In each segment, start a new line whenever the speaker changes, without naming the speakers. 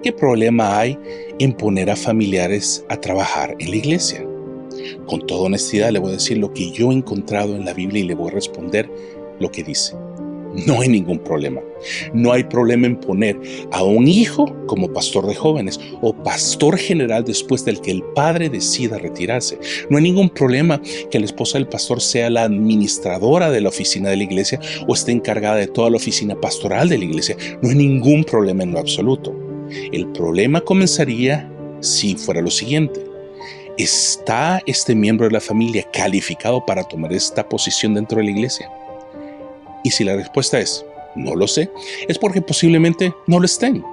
¿Qué problema hay en poner a familiares a trabajar en la iglesia? Con toda honestidad le voy a decir lo que yo he encontrado en la Biblia y le voy a responder lo que dice. No hay ningún problema. No hay problema en poner a un hijo como pastor de jóvenes o pastor general después del que el padre decida retirarse. No hay ningún problema que la esposa del pastor sea la administradora de la oficina de la iglesia o esté encargada de toda la oficina pastoral de la iglesia. No hay ningún problema en lo absoluto. El problema comenzaría si fuera lo siguiente. ¿Está este miembro de la familia calificado para tomar esta posición dentro de la iglesia? Y si la respuesta es no lo sé, es porque posiblemente no lo estén.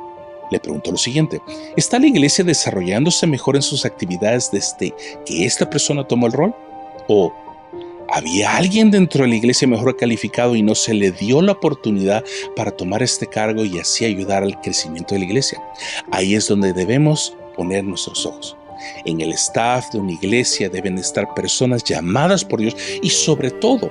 Le pregunto lo siguiente: ¿está la iglesia desarrollándose mejor en sus actividades desde que esta persona tomó el rol? ¿O había alguien dentro de la iglesia mejor calificado y no se le dio la oportunidad para tomar este cargo y así ayudar al crecimiento de la iglesia? Ahí es donde debemos poner nuestros ojos. En el staff de una iglesia deben estar personas llamadas por Dios y sobre todo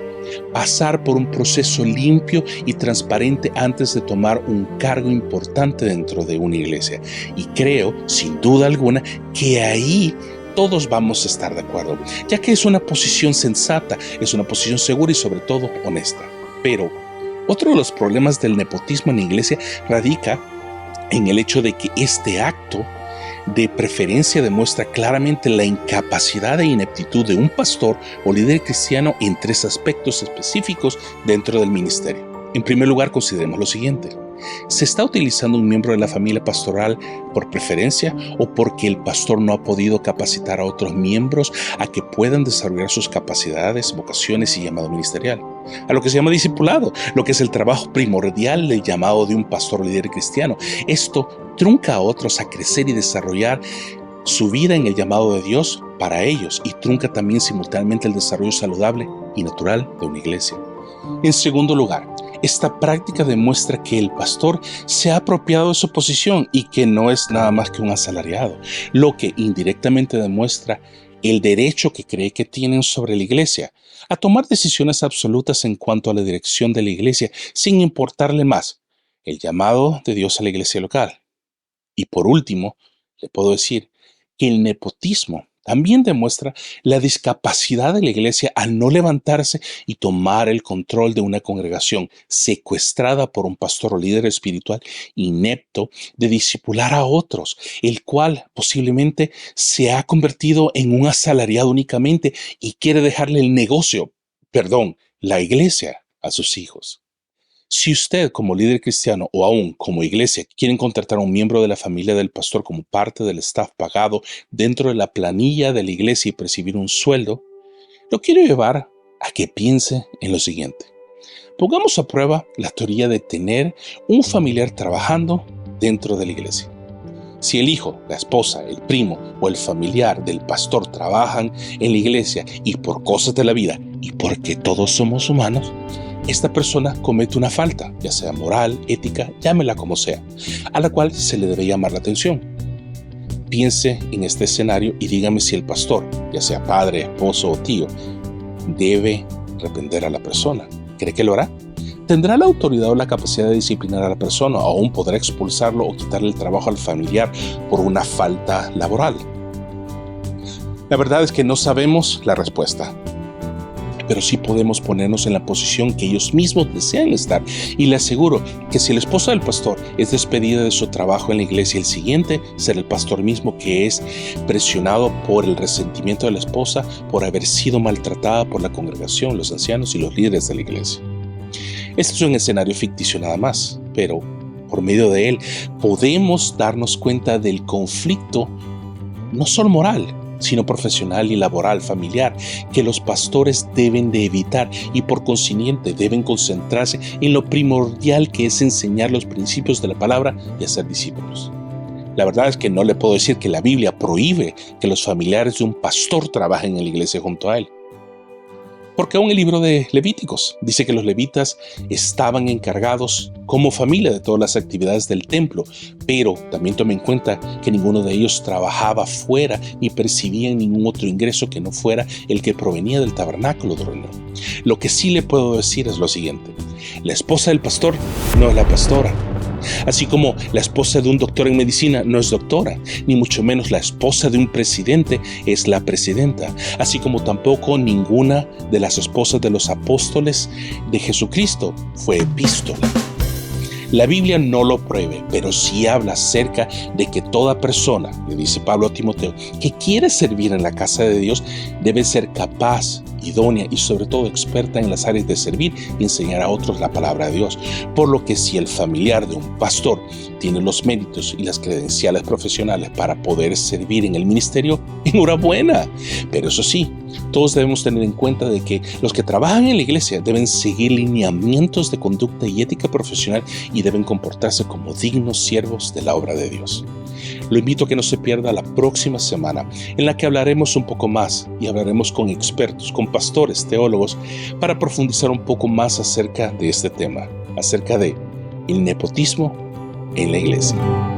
pasar por un proceso limpio y transparente antes de tomar un cargo importante dentro de una iglesia. Y creo, sin duda alguna, que ahí todos vamos a estar de acuerdo, ya que es una posición sensata, es una posición segura y sobre todo honesta. Pero otro de los problemas del nepotismo en la iglesia radica en el hecho de que este acto de preferencia demuestra claramente la incapacidad e ineptitud de un pastor o líder cristiano en tres aspectos específicos dentro del ministerio. En primer lugar, consideremos lo siguiente: ¿se está utilizando un miembro de la familia pastoral por preferencia o porque el pastor no ha podido capacitar a otros miembros a que puedan desarrollar sus capacidades, vocaciones y llamado ministerial? A lo que se llama discipulado, lo que es el trabajo primordial del llamado de un pastor líder cristiano. Esto trunca a otros a crecer y desarrollar su vida en el llamado de Dios para ellos y trunca también simultáneamente el desarrollo saludable y natural de una iglesia. En segundo lugar, esta práctica demuestra que el pastor se ha apropiado de su posición y que no es nada más que un asalariado, lo que indirectamente demuestra el derecho que cree que tienen sobre la iglesia a tomar decisiones absolutas en cuanto a la dirección de la iglesia sin importarle más el llamado de Dios a la iglesia local. Y por último, le puedo decir que el nepotismo también demuestra la discapacidad de la iglesia al no levantarse y tomar el control de una congregación secuestrada por un pastor o líder espiritual inepto de discipular a otros, el cual posiblemente se ha convertido en un asalariado únicamente y quiere dejarle la iglesia a sus hijos. Si usted como líder cristiano o aún como iglesia quieren contratar a un miembro de la familia del pastor como parte del staff pagado dentro de la planilla de la iglesia y percibir un sueldo, lo quiero llevar a que piense en lo siguiente. Pongamos a prueba la teoría de tener un familiar trabajando dentro de la iglesia. Si el hijo, la esposa, el primo o el familiar del pastor trabajan en la iglesia y por cosas de la vida y porque todos somos humanos, esta persona comete una falta, ya sea moral, ética, llámela como sea, a la cual se le debe llamar la atención. Piense en este escenario y dígame si el pastor, ya sea padre, esposo o tío, debe reprender a la persona. ¿Cree que lo hará? ¿Tendrá la autoridad o la capacidad de disciplinar a la persona o aún podrá expulsarlo o quitarle el trabajo al familiar por una falta laboral? La verdad es que no sabemos la respuesta, pero sí podemos ponernos en la posición que ellos mismos desean estar. Y le aseguro que si la esposa del pastor es despedida de su trabajo en la iglesia, el siguiente será el pastor mismo que es presionado por el resentimiento de la esposa por haber sido maltratada por la congregación, los ancianos y los líderes de la iglesia. Este es un escenario ficticio nada más, pero por medio de él podemos darnos cuenta del conflicto no solo moral, sino profesional y laboral, familiar, que los pastores deben de evitar y por consiguiente deben concentrarse en lo primordial que es enseñar los principios de la palabra y hacer discípulos. La verdad es que no le puedo decir que la Biblia prohíbe que los familiares de un pastor trabajen en la iglesia junto a él. Porque aún el libro de Levíticos dice que los levitas estaban encargados como familia de todas las actividades del templo, pero también tome en cuenta que ninguno de ellos trabajaba fuera ni percibía ningún otro ingreso que no fuera el que provenía del tabernáculo de reunión. Lo que sí le puedo decir es lo siguiente: la esposa del pastor no es la pastora, Así como la esposa de un doctor en medicina no es doctora, ni mucho menos la esposa de un presidente es la presidenta. Así como tampoco ninguna de las esposas de los apóstoles de Jesucristo fue epístola. La Biblia no lo prohíbe, pero sí habla acerca de que toda persona, le dice Pablo a Timoteo, que quiere servir en la casa de Dios, debe ser capaz, idónea y sobre todo experta en las áreas de servir y enseñar a otros la palabra de Dios. Por lo que si el familiar de un pastor tiene los méritos y las credenciales profesionales para poder servir en el ministerio, enhorabuena. Pero eso sí, todos debemos tener en cuenta de que los que trabajan en la iglesia deben seguir lineamientos de conducta y ética profesional y deben comportarse como dignos siervos de la obra de Dios. Lo invito a que no se pierda la próxima semana, en la que hablaremos un poco más y hablaremos con expertos, con pastores, teólogos, para profundizar un poco más acerca de este tema, acerca de el nepotismo en la iglesia.